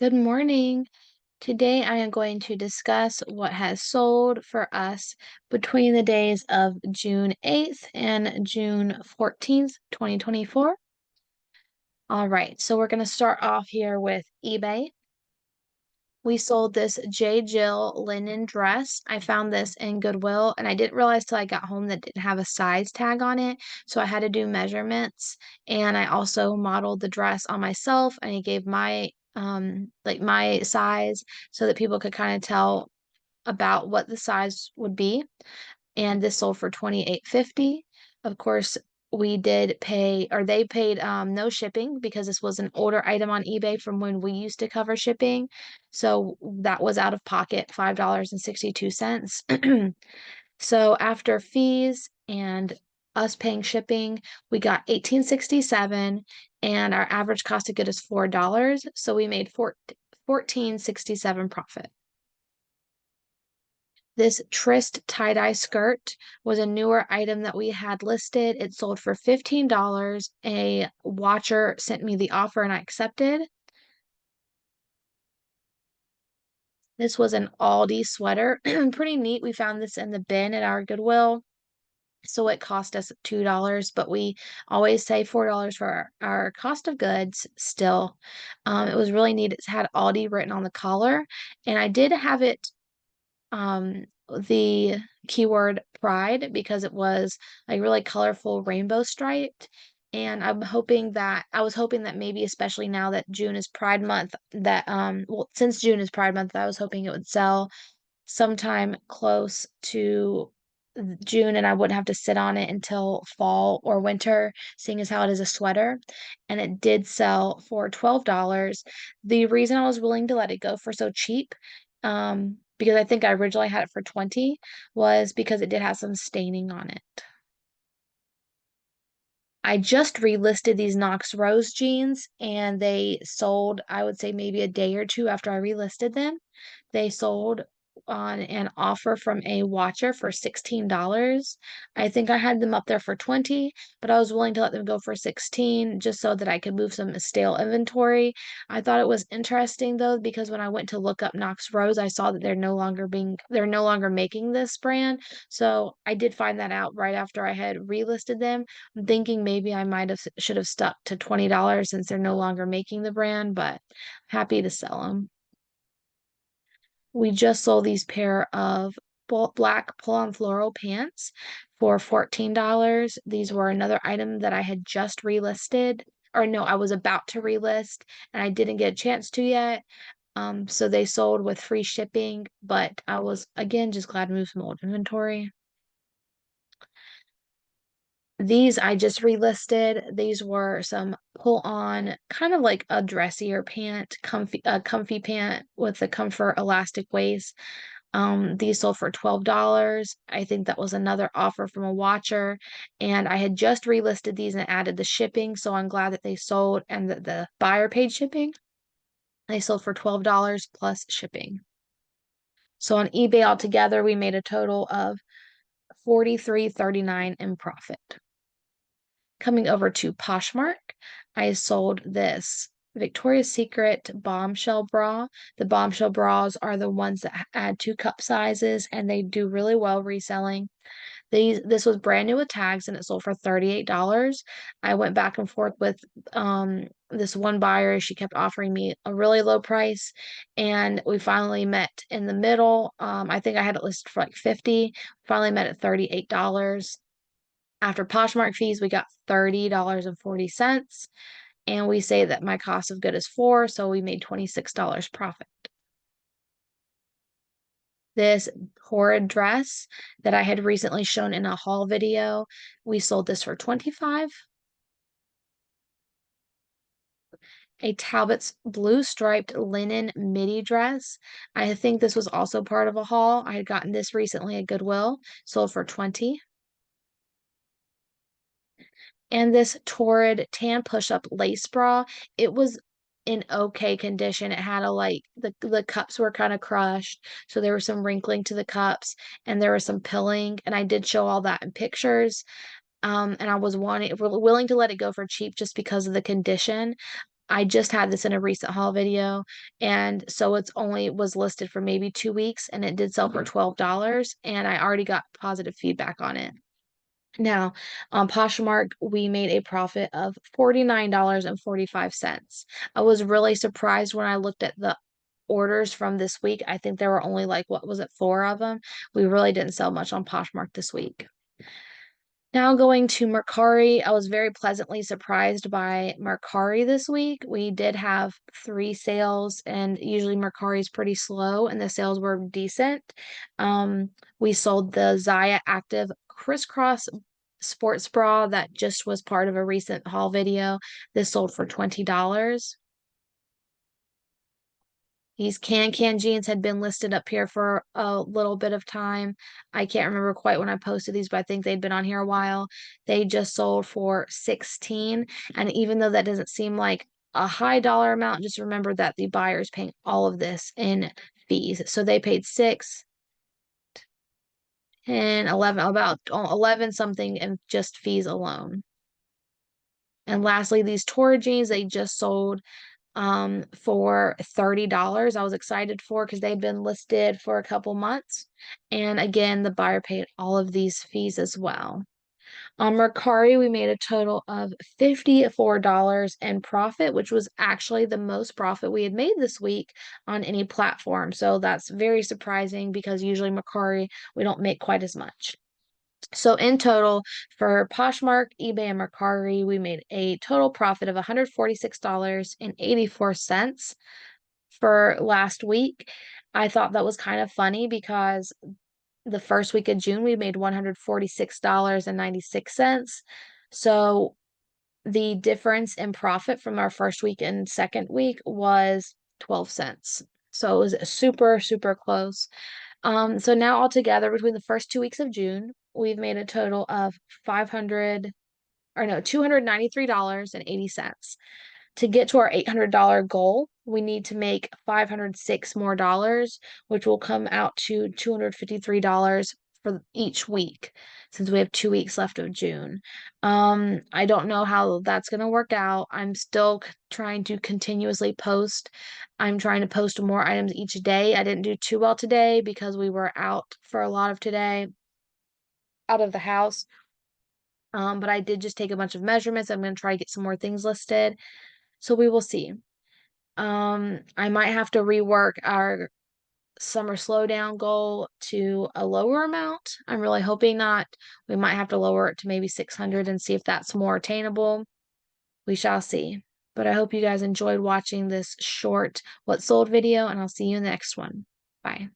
Good morning. Today I am going to discuss what has sold for us between the days of June 8th and June 14th, 2024. All right, so we're going to start off here with eBay. We sold this J. Jill linen dress. I found this in Goodwill, and I didn't realize till I got home that it didn't have a size tag on it. So I had to do measurements, and I also modeled the dress on myself, and I gave my size so that people could kind of tell about what the size would be, and this sold for 28.50. Of course, we did pay, or they paid no shipping because this was an older item on eBay from when we used to cover shipping. So that was out of pocket, $5.62. So after fees and us paying shipping, we got 18.67, and our average cost of good is $4. So we made 14.67 profit. This Trist tie-dye skirt was a newer item that we had listed. It sold for $15. A watcher sent me the offer and I accepted. This was an Aldi sweater. Pretty neat. We found this in the bin at our Goodwill. So it cost us $2, but we always say $4 for our cost of goods still. It was really neat. It had Aldi written on the collar, and I did have it the keyword pride because it was like really colorful rainbow striped. And I was hoping that maybe, especially now that June is Pride Month, that since June is Pride Month, I was hoping it would sell sometime close to June and I wouldn't have to sit on it until fall or winter, seeing as how it is a sweater. And it did sell for $12. The reason I was willing to let it go for so cheap, because I think I originally had it for 20, was because it did have some staining on it. I just relisted these Knox Rose jeans and they sold, I would say maybe a day or two after I relisted them. They sold on an offer from a watcher for $16. I think I had them up there for 20, but I was willing to let them go for 16 just so that I could move some stale inventory. I thought it was interesting though, because when I went to look up Knox Rose, I saw that they're no longer making this brand. So I did find that out right after I had relisted them. I'm thinking maybe I might have should have stuck to $20 since they're no longer making the brand, but happy to sell them. We just sold these pair of black pull-on floral pants for $14. These were another item that I had just relisted, or no, I was about to relist and I didn't get a chance to yet. So they sold with free shipping, but I was again just glad to move some old inventory. These I just relisted. These were some pull on, kind of like a dressier pant, comfy pant with a comfort elastic waist. These sold for $12. I think that was another offer from a watcher. And I had just relisted these and added the shipping. So I'm glad that they sold and that the buyer paid shipping. They sold for $12 plus shipping. So on eBay altogether, we made a total of $43.39 in profit. Coming over to Poshmark, I sold this Victoria's Secret bombshell bra. The bombshell bras are the ones that add 2 cup sizes and they do really well reselling. This was brand new with tags and it sold for $38. I went back and forth with this one buyer. She kept offering me a really low price and we finally met in the middle. I think I had it listed for like 50. Finally met at $38. After Poshmark fees, we got $30.40. And we say that my cost of good is 4, so we made $26 profit. This horrid dress that I had recently shown in a haul video, we sold this for 25. A Talbot's blue striped linen midi dress. I think this was also part of a haul. I had gotten this recently at Goodwill, sold for 20. And this Torrid tan push-up lace bra, it was in okay condition. It had a like the cups were kind of crushed, so there was some wrinkling to the cups and there was some pilling, and I did show all that in pictures. And I was willing to let it go for cheap just because of the condition. I just had this in a recent haul video, and so it's only was listed for maybe 2 weeks, and it did sell for $12, and I already got positive feedback on it. Now, on Poshmark, we made a profit of $49.45. I was really surprised when I looked at the orders from this week. I think there were only like, what was it, four of them? We really didn't sell much on Poshmark this week. Now going to Mercari, I was very pleasantly surprised by Mercari this week. We did have three sales, and usually Mercari is pretty slow, and the sales were decent. We sold the Zaya Active Crisscross sports bra that just was part of a recent haul video. This sold for $20. These can jeans had been listed up here for a little bit of time. I can't remember quite when I posted these, but I think they'd been on here a while. They just sold for 16. And even though that doesn't seem like a high dollar amount, just remember that the buyer is paying all of this in fees. So they paid 6, 10, 11, about 11 something in just fees alone. And lastly, these Torah jeans, they just sold for $30. I was excited for because they'd been listed for a couple months. And again, the buyer paid all of these fees as well. On Mercari, we made a total of $54 in profit, which was actually the most profit we had made this week on any platform. So that's very surprising because usually Mercari, we don't make quite as much. So in total, for Poshmark, eBay, and Mercari, we made a total profit of $146.84 for last week. I thought that was kind of funny because the first week of June, we made $146.96. So the difference in profit from our first week and second week was 12 cents. So it was super, super close. So now altogether, between the first 2 weeks of June, we've made a total of $293.80. To get to our $800 goal, we need to make $506 more dollars, which will come out to $253 for each week since we have 2 weeks left of June. I don't know how that's going to work out. I'm still trying to continuously post. I'm trying to post more items each day. I didn't do too well today because we were out for a lot of today, out of the house. But I did just take a bunch of measurements. I'm going to try to get some more things listed. So we will see. I might have to rework our summer slowdown goal to a lower amount. I'm really hoping not. We might have to lower it to maybe 600 and see if that's more attainable. We shall see. But I hope you guys enjoyed watching this short what sold video, and I'll see you in the next one. Bye.